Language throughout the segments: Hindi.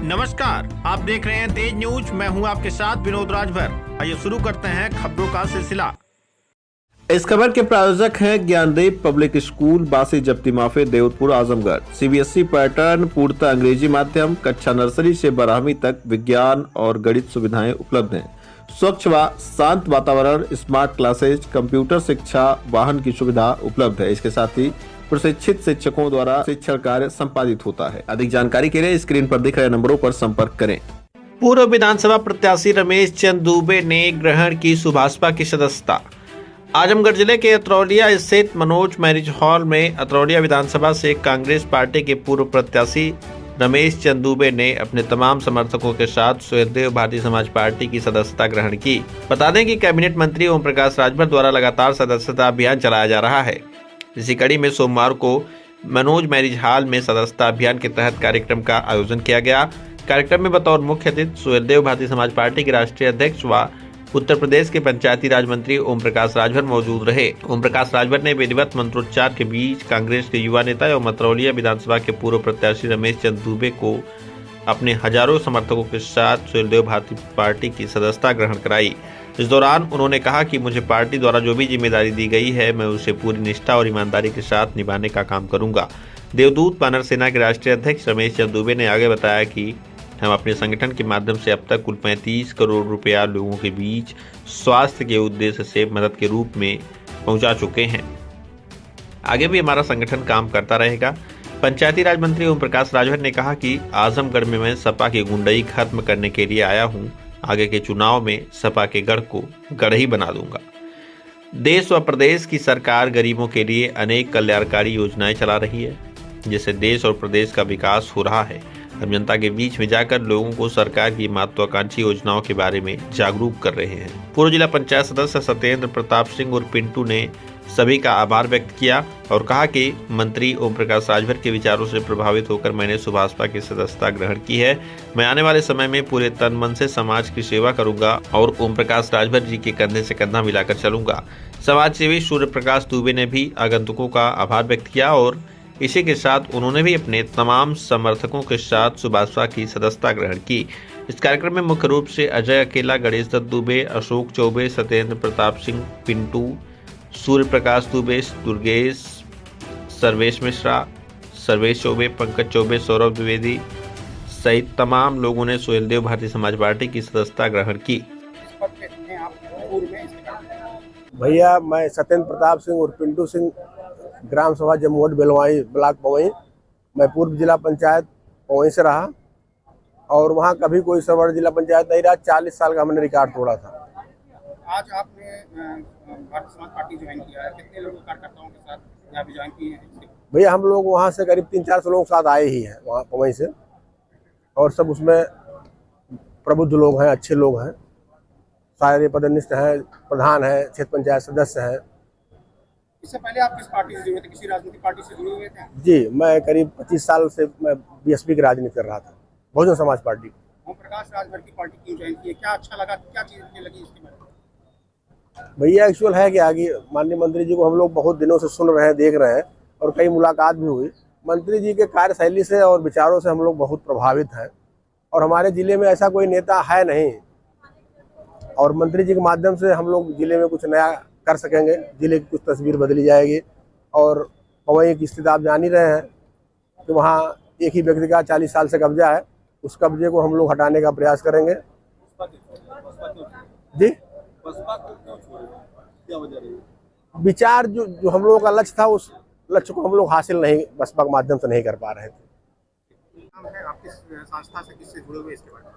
नमस्कार, आप देख रहे हैं तेज न्यूज। मैं हूं आपके साथ विनोद राजभर। आइए शुरू करते हैं खबरों का सिलसिला। इस खबर के प्रायोजक हैं ज्ञानदीप पब्लिक स्कूल, बासी जप्ती माफे, देवतपुर, आजमगढ़। सीबीएसई पैटर्न, पूर्णतः अंग्रेजी माध्यम, कक्षा नर्सरी से 12वीं तक विज्ञान और गणित सुविधाएं उपलब्ध हैं। स्वच्छ व शांत वातावरण, स्मार्ट क्लासेज, कंप्यूटर शिक्षा, वाहन की सुविधा उपलब्ध है। इसके साथ ही प्रशिक्षित शिक्षकों द्वारा शिक्षण कार्य संपादित होता है। अधिक जानकारी के लिए स्क्रीन पर दिख रहे नंबरों पर संपर्क करें। पूर्व विधानसभा प्रत्याशी रमेश चंद दुबे ने ग्रहण की सुभाषपा की सदस्यता। आजमगढ़ जिले के अतरौलिया स्थित मनोज मैरिज हॉल में अतरौलिया विधानसभा से कांग्रेस पार्टी के पूर्व प्रत्याशी रमेश चंद दुबे ने अपने तमाम समर्थकों के साथ सुहेलदेव भारतीय समाज पार्टी की सदस्यता ग्रहण की। बता दें कि कैबिनेट मंत्री ओम प्रकाश राजभर द्वारा लगातार सदस्यता अभियान चलाया जा रहा है। इसी कड़ी में सोमवार को मनोज मैरिज हॉल में सदस्यता अभियान के तहत कार्यक्रम का आयोजन किया गया। कार्यक्रम में बतौर मुख्य अतिथि सुहेलदेव भारतीय समाज पार्टी के राष्ट्रीय अध्यक्ष व उत्तर प्रदेश के पंचायती राज मंत्री ओम प्रकाश राजभर मौजूद रहे। ओम प्रकाश राजभर ने विधिवत मंत्रोच्चार के बीच कांग्रेस के युवा नेता एवं अतरौलिया विधानसभा के पूर्व प्रत्याशी रमेश चंद दुबे को अपने हजारों समर्थकों के साथ सुहेलदेव भारतीय पार्टी की सदस्यता ग्रहण कराई। इस दौरान उन्होंने कहा कि मुझे पार्टी द्वारा जो भी जिम्मेदारी दी गई है, मैं उसे पूरी निष्ठा और ईमानदारी के साथ निभाने का काम करूंगा। देवदूत वानर सेना के राष्ट्रीय अध्यक्ष रमेश चंद दुबे ने आगे बताया कि हम अपने संगठन के माध्यम से अब तक कुल 35 करोड़ रुपया लोगों के बीच स्वास्थ्य के उद्देश्य से मदद के रूप में पहुंचा चुके हैं। आगे भी हमारा संगठन काम करता रहेगा। पंचायती राज मंत्री ओम प्रकाश राजभर ने कहा कि आजमगढ़ में मैं सपा की गुंडई खत्म करने के लिए आया हूं। आगे के चुनाव में सपा के गढ़ को गढ़ ही बना दूंगा। देश व प्रदेश की सरकार गरीबों के लिए अनेक कल्याणकारी योजनाएं चला रही है, जिससे देश और प्रदेश का विकास हो रहा है। हम जनता के बीच में जाकर लोगों को सरकार की महत्वाकांक्षी योजनाओं के बारे में जागरूक कर रहे हैं। पूर्व जिला पंचायत सदस्य सत्येंद्र प्रताप सिंह और पिंटू ने सभी का आभार व्यक्त किया और कहा कि मंत्री ओम प्रकाश राजभर के विचारों से प्रभावित होकर मैंने सुभाषपा की सदस्यता ग्रहण की है। मैं आने वाले समय में पूरे तन मन से समाज की सेवा करूंगा और ओम प्रकाश राजभर जी के कंधे से कंधा मिलाकर चलूंगा। समाज सेवी सूर्य प्रकाश दुबे ने भी आगंतुकों का आभार व्यक्त किया और इसी के साथ उन्होंने भी अपने तमाम समर्थकों के साथ सुभाषपा की सदस्यता ग्रहण की। इस कार्यक्रम में मुख्य रूप से अजय अकेला, गणेश दत्त दुबे, अशोक चौबे, सत्येंद्र प्रताप सिंह, पिंटू, सूर्य प्रकाश दुबे, दुर्गेश, सर्वेश मिश्रा, सर्वेश चौबे, पंकज चौबे, सौरभ द्विवेदी सहित तमाम लोगों ने सुहेलदेव भारतीय समाज पार्टी की सदस्यता ग्रहण की। भैया, मैं सत्येंद्र प्रताप सिंह और पिंटू सिंह, ग्राम सभा जमोट बेलवाई, ब्लॉक पवई। मैं पूर्व जिला पंचायत पवई से रहा और वहाँ कभी कोई सर्वर जिला पंचायत नहीं रहा। 40 साल का हमने रिकॉर्ड तोड़ा था। आज आपने भारतीय समाज पार्टी ज्वाइन किया है, कितने लोगों कार्यकर्ताओं के साथ यहाँ भी ज्वाइन किए हैं? भैया, हम लोग वहाँ से करीब 300-400 लोग साथ आए ही हैं वहाँ पवई से, और सब उसमें प्रबुद्ध लोग हैं, अच्छे लोग हैं, सारे पदनिष्ठ हैं, प्रधान है, क्षेत्र पंचायत सदस्य हैं। इससे पहले आप किस पार्टी से जुड़े थे? किसी राजनीतिक पार्टी से जुड़े हुए थे? जी, मैं करीब 25 साल से मैं बीएसपी की राजनीति कर रहा था, बहुजन समाज पार्टी। ओम प्रकाश राजभर की पार्टी क्यों ज्वाइन की है? क्या अच्छा लगा, क्या चीज़ लगी इसके बारे में? भैया, एक्चुअल है कि आगे माननीय मंत्री जी को हम लोग बहुत दिनों से सुन रहे हैं, देख रहे हैं और कई मुलाकात भी हुई। मंत्री जी के कार्यशैली से और विचारों से हम लोग बहुत प्रभावित हैं और हमारे जिले में ऐसा कोई नेता है नहीं, और मंत्री जी के माध्यम से हम लोग जिले में कुछ नया कर सकेंगे। जिले की कुछ तस्वीर बदली जाएगी और पवई की स्थिति आप जान ही रहे हैं कि वहाँ एक ही व्यक्ति का 40 साल से कब्जा है। उस कब्जे को हम लोग हटाने का प्रयास करेंगे। जी, विचार जो हम लोगों का लक्ष्य था, उस लक्ष्य को हम लोग हासिल नहीं, बसपा के माध्यम से नहीं कर पा रहे थे। आप किस संस्था से, किससे जुड़े हुए इसके बारे में?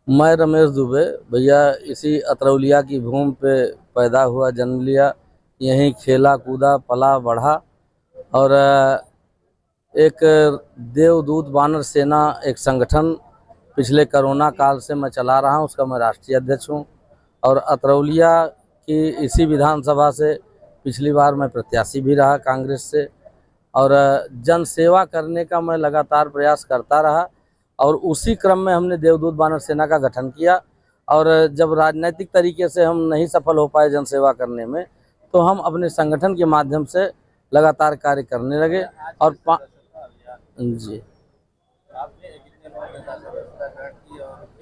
मैं रमेश दुबे, भैया इसी अतरौलिया की भूमि पे पैदा हुआ, जन्म लिया, यहीं खेला कूदा पला बढ़ा और एक देवदूत वानर सेना एक संगठन पिछले कोरोना काल से मैं चला रहा हूँ, उसका मैं राष्ट्रीय अध्यक्ष हूँ। और अतरौलिया की इसी विधानसभा से पिछली बार मैं प्रत्याशी भी रहा कांग्रेस से, और जन सेवा करने का मैं लगातार प्रयास करता रहा और उसी क्रम में हमने देवदूत वानर सेना का गठन किया। और जब राजनीतिक तरीके से हम नहीं सफल हो पाए जन सेवा करने में, तो हम अपने संगठन के माध्यम से लगातार कार्य करने लगे और जी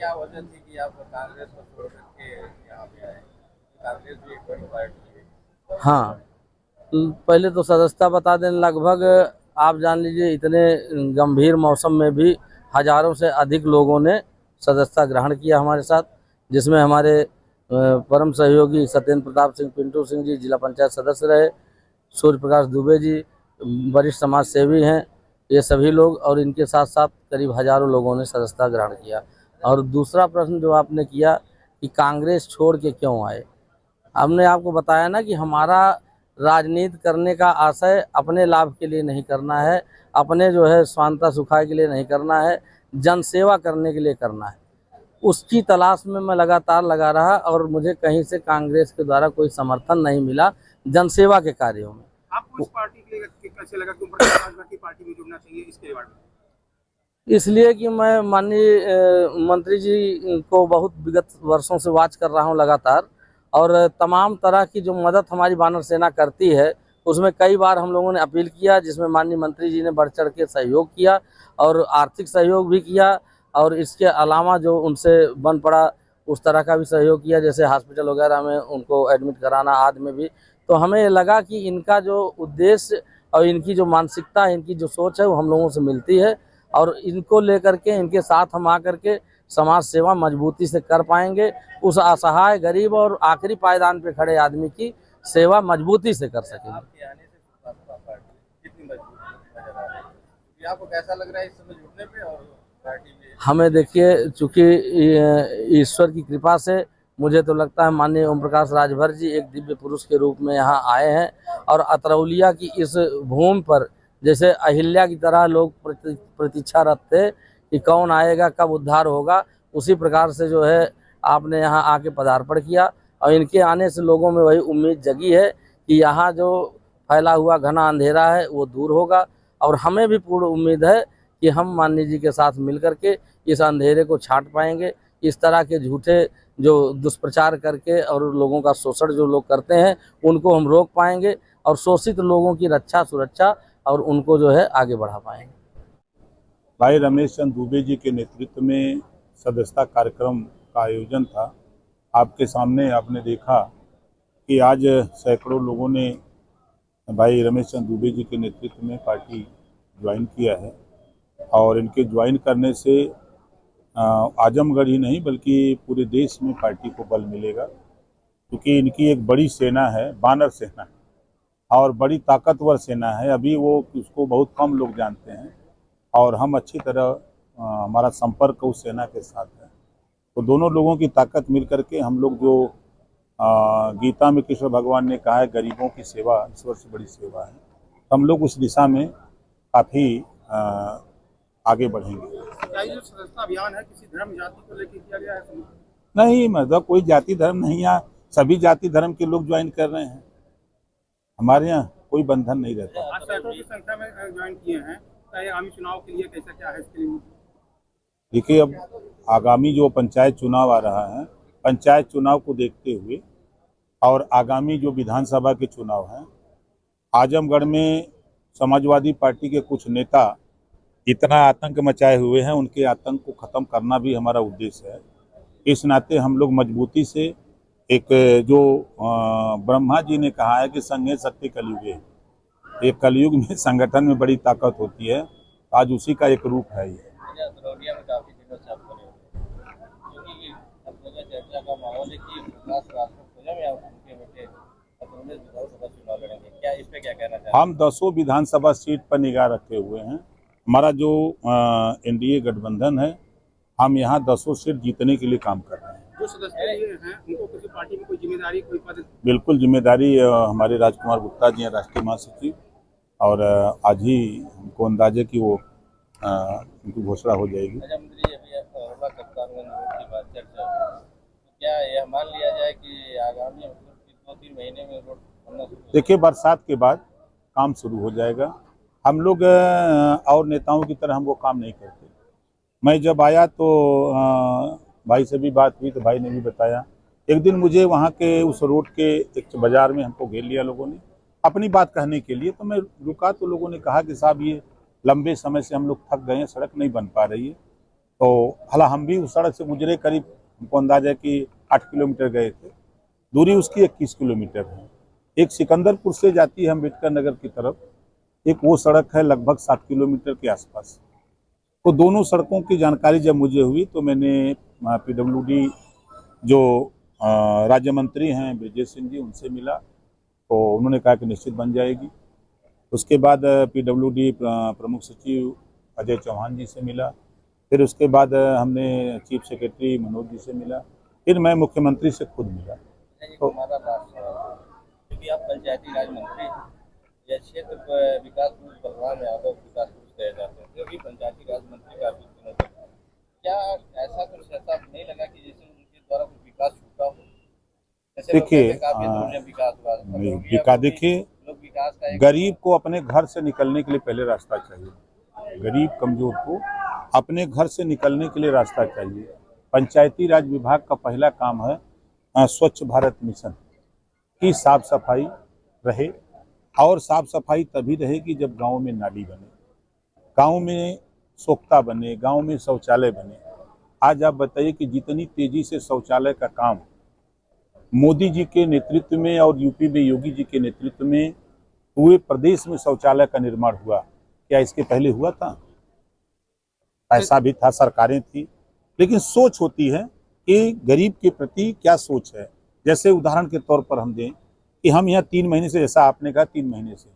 क्या वजह थी कि आप कांग्रेस को छोड़ करके यहाँ पे आए? कांग्रेस भी एक बड़ी पार्टी है। हाँ, पहले तो सदस्यता बता दें। लगभग आप जान लीजिए इतने गंभीर मौसम में भी हजारों से अधिक लोगों ने सदस्यता ग्रहण किया हमारे साथ, जिसमें हमारे परम सहयोगी सत्येंद्र प्रताप सिंह पिंटू सिंह जी जिला पंचायत सदस्य रहे, सूर्य प्रकाश दुबे जी वरिष्ठ समाज सेवी हैं, ये सभी लोग, और इनके साथ साथ करीब हजारों लोगों ने सदस्यता ग्रहण किया। और दूसरा प्रश्न जो आपने किया कि कांग्रेस छोड़ के क्यों आए, हमने आपको बताया ना कि हमारा राजनीति करने का आशय अपने लाभ के लिए नहीं करना है, अपने जो है स्वांतः सुखाय के लिए नहीं करना है, जनसेवा करने के लिए करना है। उसकी तलाश में मैं लगातार लगा रहा और मुझे कहीं से कांग्रेस के द्वारा कोई समर्थन नहीं मिला जनसेवा के कार्यों में। आपको इस पार्टी के लिए कैसे लगा कि प्रकाश राजभर की पार्टी में जुड़ना चाहिए, इसके बारे में? इसलिए कि मैं माननीय मंत्री जी को बहुत विगत वर्षों से वाच कर रहा हूं लगातार, और तमाम तरह की जो मदद हमारी वानर सेना करती है उसमें कई बार हम लोगों ने अपील किया, जिसमें माननीय मंत्री जी ने बढ़ चढ़ के सहयोग किया और आर्थिक सहयोग भी किया, और इसके अलावा जो उनसे बन पड़ा उस तरह का भी सहयोग किया, जैसे हॉस्पिटल वगैरह में उनको एडमिट कराना आदि में भी। तो हमें लगा कि इनका जो उद्देश्य और इनकी जो मानसिकता, इनकी जो सोच है वो हम लोगों से मिलती है, और इनको लेकर के इनके साथ हम आकर के समाज सेवा मजबूती से कर पाएंगे। उस असहाय गरीब और आखिरी पायदान पे खड़े आदमी की सेवा मजबूती से कर सकेंगे। आपके आने से भाजपा पार्टी कितनी मजबूत नजर आ रही है? कि आपको कैसा लग रहा है इस समय जुड़ने पे और पार्टी में? हमें देखिए, चूँकि ईश्वर की कृपा से मुझे तो लगता है माननीय ओम प्रकाश राजभर जी एक दिव्य पुरुष के रूप में यहाँ आए हैं, और अतरौलिया की इस भूमि पर जैसे अहिल्या की तरह लोग प्रतीक्षारत थे कि कौन आएगा, कब उद्धार होगा, उसी प्रकार से जो है आपने यहाँ आके पदार्पण किया, और इनके आने से लोगों में वही उम्मीद जगी है कि यहाँ जो फैला हुआ घना अंधेरा है वो दूर होगा, और हमें भी पूर्ण उम्मीद है कि हम माननीय जी के साथ मिलकर के इस अंधेरे को छाट पाएंगे। इस तरह के झूठे जो दुष्प्रचार करके और लोगों का शोषण जो लोग करते हैं उनको हम रोक पाएंगे, और शोषित लोगों की रक्षा सुरक्षा और उनको जो है आगे बढ़ा पाएंगे। भाई रमेश चंद्र दुबे जी के नेतृत्व में सदस्यता कार्यक्रम का आयोजन था। आपके सामने आपने देखा कि आज सैकड़ों लोगों ने भाई रमेश चंद्र दुबे जी के नेतृत्व में पार्टी ज्वाइन किया है, और इनके ज्वाइन करने से आजमगढ़ ही नहीं बल्कि पूरे देश में पार्टी को बल मिलेगा, क्योंकि इनकी एक बड़ी सेना है, वानर सेना, और बड़ी ताकतवर सेना है। अभी वो उसको बहुत कम लोग जानते हैं, और हम अच्छी तरह हमारा संपर्क उस सेना के साथ है। तो दोनों लोगों की ताकत मिल करके हम लोग जो गीता में कृष्ण भगवान ने कहा है गरीबों की सेवा ईश्वर से बड़ी सेवा है, हम लोग उस दिशा में काफ़ी आगे बढ़ेंगे। क्या ये जो सदस्यता अभियान है किसी धर्म जाति को लेकर किया गया है? नहीं, मतलब कोई जाति धर्म नहीं, यहाँ सभी जाति धर्म के लोग ज्वाइन कर रहे हैं। हमारे यहाँ कोई बंधन नहीं रहता। आज सैकड़ों की संख्या में ज्वाइन किए हैं, तो ये आगामी चुनाव के लिए कैसा क्या है इसके लिए? देखिए, अब आगामी जो पंचायत चुनाव आ रहा है, पंचायत चुनाव को देखते हुए और आगामी जो विधानसभा के चुनाव हैं, आजमगढ़ में समाजवादी पार्टी के कुछ नेता इतना आतंक मचाए हुए हैं, उनके आतंक को ख़त्म करना भी हमारा उद्देश्य है। इस नाते हम लोग मजबूती से एक जो ब्रह्मा जी ने कहा है कि संघे शक्ति कलयुगे, एक कलयुग में संगठन में बड़ी ताकत होती है, आज उसी का एक रूप है ये। अतरौलिया में काफी दिनों से आप बने हुए हैं, क्योंकि अब जगह चर्चा का माहौल है कि प्रकाश राजभर में आप उनके बेटे अतरौलिया विधानसभा चुनाव लड़ेंगे, क्या इस पे क्या कहना चाहते हैं? हम 10 विधानसभा सीट पर निगाह रखे हुए हैं। हमारा जो एनडीए गठबंधन है, हम यहाँ 10 सीट जीतने के लिए काम कर रहे हैं। जो सदस्य ये हैं उनको किसी पार्टी में कोई जिम्मेदारी, कोई पद? बिल्कुल जिम्मेदारी हमारे राजकुमार गुप्ता जी हैं, राष्ट्रीय महासचिव, और आज ही हमको अंदाजे कि वो उनकी घोषणा हो जाएगी। क्या यह मान लिया जाए कि आगामी 2-3 महीने में रोड बनना शुरू? देखिए, बरसात के बाद काम शुरू हो जाएगा। हम लोग और नेताओं की तरह हम वो काम नहीं करते। मैं जब आया तो भाई से भी बात हुई तो भाई ने भी बताया। एक दिन मुझे वहाँ के उस रोड के एक बाज़ार में हमको घेर लिया लोगों ने अपनी बात कहने के लिए, तो मैं रुका तो लोगों ने कहा कि साहब ये लंबे समय से हम लोग थक गए हैं, सड़क नहीं बन पा रही है, तो हालांकि हम भी उस सड़क से गुजरे, करीब हमको अंदाजा है कि 8 किलोमीटर गए थे। दूरी उसकी 21 किलोमीटर है। एक सिकंदरपुर से जाती है अम्बेडकर नगर की तरफ, एक वो सड़क है लगभग 7 किलोमीटर के आसपास। तो दोनों सड़कों की जानकारी जब मुझे हुई तो मैंने PWD जो राज्य मंत्री हैं ब्रिजेश सिंह जी, उनसे मिला, तो उन्होंने कहा कि निश्चित बन जाएगी। उसके बाद PWD प्रमुख सचिव अजय चौहान जी से मिला, फिर उसके बाद हमने चीफ सेक्रेटरी मनोज जी से मिला, फिर मैं मुख्यमंत्री से खुद मिला। तो हमारा लास्ट सवाल, क्योंकि आप पंचायती राज मंत्री हैं, यह क्षेत्र विकास पुरुष बलराम यादव विकास पुरुष कहे जाते हैं, जो भी पंचायती राज मंत्री काफी दिनों तक है। क्या ऐसा कुछ ऐसा नहीं लगा कि जैसे उनके द्वारा कुछ विकास छूटा हो? देखिए विकास हुआ, देखिए गरीब को अपने घर से निकलने के लिए पहले रास्ता चाहिए। गरीब कमजोर को अपने घर से निकलने के लिए रास्ता चाहिए। पंचायती राज विभाग का पहला काम है स्वच्छ भारत मिशन की साफ सफाई रहे, और साफ सफाई तभी रहेगी जब गांव में नाली बने, गांव में सोख्ता बने, गांव में शौचालय बने। आज आप बताइए कि जितनी तेजी से शौचालय का काम मोदी जी के नेतृत्व में और यूपी में योगी जी के नेतृत्व में पूरे प्रदेश में शौचालय का निर्माण हुआ, क्या इसके पहले हुआ था? ऐसा भी था, सरकारें थी, लेकिन सोच होती है कि गरीब के प्रति क्या सोच है। जैसे उदाहरण के तौर पर हम दें कि हम यहाँ 3 महीने से, जैसा आपने कहा 3 महीने से,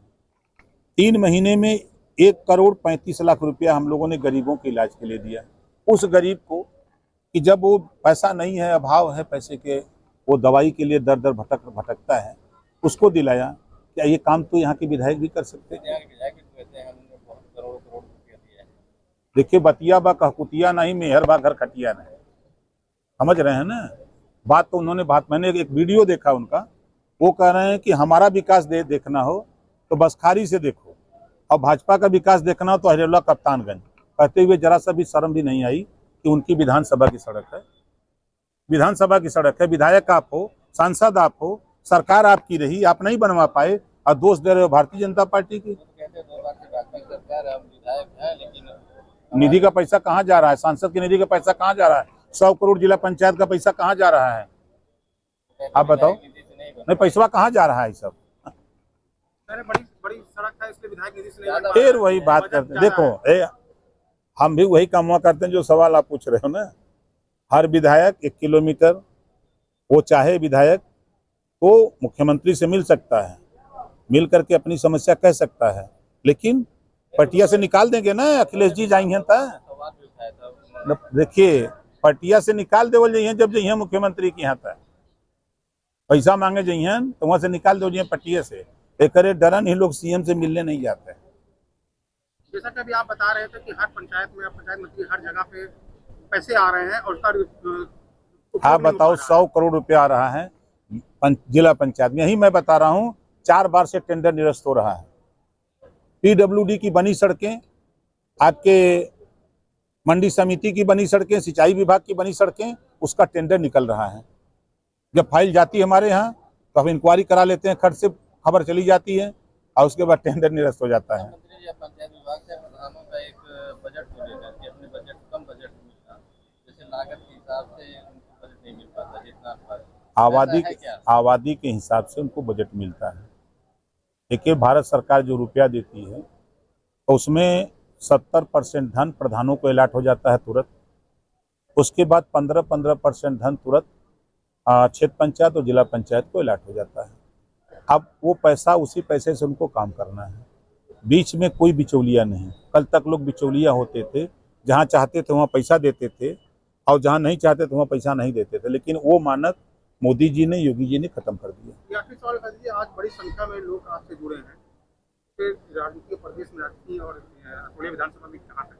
3 महीने में 1,35,00,000 रुपया हम लोगों ने गरीबों के इलाज के लिए दिया। उस गरीब को कि जब वो पैसा नहीं है, अभाव है पैसे के, वो दवाई के लिए दर दर भटकता है, उसको दिलाया। क्या ये काम तो यहाँ के विधायक भी कर सकते हैं? देखिए, बतिया बा कहकुतिया नहीं, मेहर बा घर खटिया नहीं, समझ रहे हैं ना बात? तो उन्होंने मैंने एक वीडियो देखा उनका, वो कह रहे हैं कि हमारा विकास देखना हो तो बसखारी से देखो, और भाजपा का विकास देखना हो तो हरियाणा कप्तानगंज, कहते हुए जरा सा भी शर्म भी नहीं आई कि उनकी विधानसभा की सड़क है। विधानसभा की सड़क है, विधायक आप हो, सांसद आप हो, सरकार आपकी रही, आप नहीं बनवा पाए और दोष दे रहे हो भारतीय जनता पार्टी की। निधि का पैसा कहाँ जा रहा है? सांसद की निधि का पैसा कहाँ जा रहा है? 100 करोड़ जिला पंचायत का पैसा कहाँ जा रहा है? आप बताओ, नहीं पैसा कहाँ जा रहा है? सब बड़ी सड़क है, इसलिए विधायक निधि से नहीं बन पा रहा। फिर वही बात करते हैं। देखो हम भी वही काम करते हैं जो सवाल आप पूछ रहे हो ना। हर विधायक 1 किलोमीटर, वो चाहे विधायक तो मुख्यमंत्री से मिल सकता है, मिल करके अपनी समस्या कह सकता है, लेकिन पटिया से निकाल देंगे ना। अखिलेश जी जाएंगे तो देखिए, पटिया से निकाल देवल जाइए जब जाइए मुख्यमंत्री के यहाँ तक पैसा मांगे जाइए तो वहां से निकाल दो पटिया से। एक डरन ही लोग सीएम से मिलने नहीं जाते। जैसा कि अभी आप बता रहे थे कि हर पंचायत में, पंचायत मंत्री हर जगह पे पैसे आ रहे हैं और उसका आप बताओ 100 करोड़ रुपया आ रहा है जिला पंचायत में। यही मैं बता रहा हूँ, 4 बार से टेंडर निरस्त हो रहा है। PWD की बनी सड़कें, आपके मंडी समिति की बनी सड़कें, सिंचाई विभाग की बनी सड़कें, उसका टेंडर निकल रहा है। जब फाइल जाती है हमारे यहाँ तो हम इंक्वायरी करा लेते हैं, खर्च से खबर चली जाती है और उसके बाद टेंडर निरस्त हो जाता है। पंचायत विभाग से प्रधानों का एक बजट को लेकर के अपने बजट कम बजट मिलता, जैसे लागत के हिसाब से उनको बजट नहीं मिल पाता जितना आबादी के हिसाब से उनको बजट मिलता है। देखिए, भारत सरकार जो रुपया देती है तो उसमें 70% धन प्रधानों को अलॉट हो जाता है तुरंत। उसके बाद 15% धन तुरंत क्षेत्र पंचायत और जिला पंचायत को अलॉट हो जाता है। अब वो पैसा, उसी पैसे से उनको काम करना है, बीच में कोई बिचौलिया नहीं। कल तक लोग बिचौलिया होते थे, जहाँ चाहते थे वहाँ पैसा देते थे और जहाँ नहीं चाहते थे वहाँ पैसा नहीं देते थे, लेकिन वो मानक मोदी जी ने, योगी जी ने खत्म कर दिया। आखिरी सवाल है, आज बड़ी संख्या में लोग आपसे जुड़े हैं, फिर राजनीति प्रदेश में राजनीति और विधानसभा में कहाँ तक?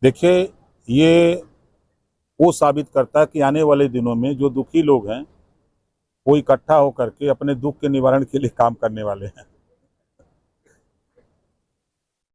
देखिए, ये वो साबित करता है कि आने वाले दिनों में जो दुखी लोग हैं वो इकट्ठा होकर के अपने दुख के निवारण के लिए काम करने वाले हैं।